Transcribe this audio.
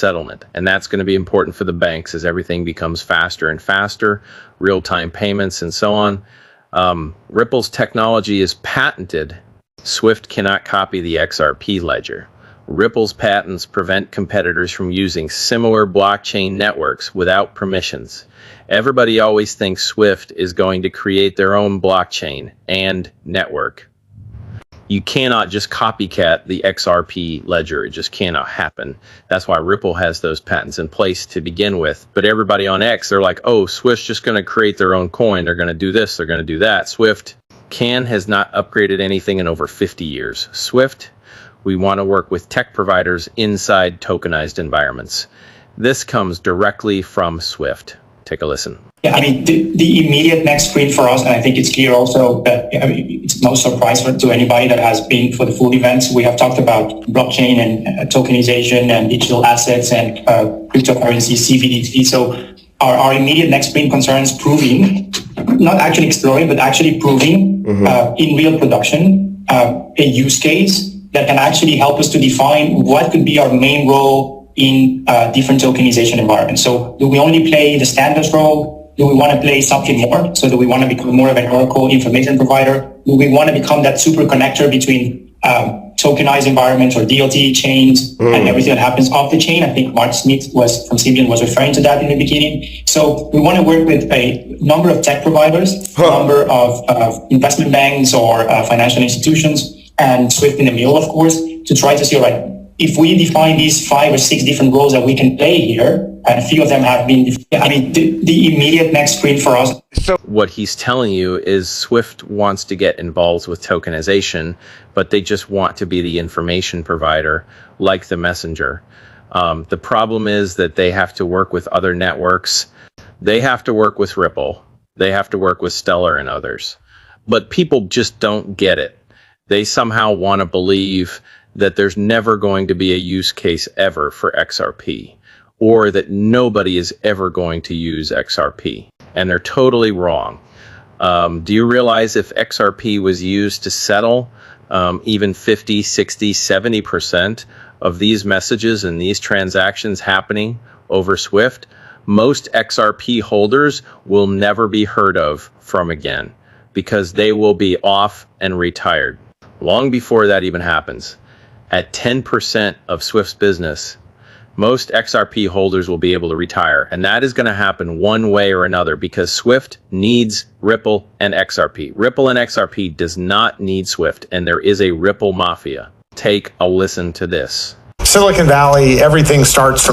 settlement. And that's going to be important for the banks as everything becomes faster and faster, real-time payments and so on. Ripple's technology is patented. Swift cannot copy the XRP ledger. Ripple's patents prevent competitors from using similar blockchain networks without permissions. Everybody always thinks Swift is going to create their own blockchain and network. You cannot just copycat the XRP ledger. It just cannot happen. That's why Ripple has those patents in place to begin with. But everybody on X, they're like, oh, Swift's just going to create their own coin. They're going to do this. They're going to do that. Swift has not upgraded anything in over 50 years. Swift, we want to work with tech providers inside tokenized environments. This comes directly from Swift. Take a listen. Yeah, I mean, the immediate next sprint for us, and I think it's clear also that it's no surprise to anybody that has been for the full events. We have talked about blockchain and tokenization and digital assets and cryptocurrency, CBDT. So our immediate next sprint concerns proving, not actually exploring, but actually proving in real production a use case that can actually help us to define what could be our main role in different tokenization environments. So do we only play the standards role? Do we want to play something more? So do we want to become more of an Oracle information provider? Do we want to become that super connector between tokenized environments or DLT chains and everything that happens off the chain? I think Mark Smith from CBN was referring to that in the beginning. So we want to work with a number of tech providers, a number of investment banks or financial institutions, and Swift in the middle, of course, to try to see, all right, if we define these 5 or 6 different roles that we can play here, and a few of them have been, I mean, the immediate next sprint for us. So what he's telling you is Swift wants to get involved with tokenization, but they just want to be the information provider like the messenger. The problem is that they have to work with other networks. They have to work with Ripple. They have to work with Stellar and others. But people just don't get it. They somehow want to believe that there's never going to be a use case ever for XRP, or that nobody is ever going to use XRP. And they're totally wrong. Do you realize if XRP was used to settle even 50, 60, 70% of these messages and these transactions happening over Swift, most XRP holders will never be heard of from again because they will be off and retired long before that even happens. At 10% of Swift's business, most XRP holders will be able to retire. And that is going to happen one way or another because Swift needs Ripple and XRP. Ripple and XRP does not need Swift, and there is a Ripple Mafia. Take a listen to this. Silicon Valley, everything starts from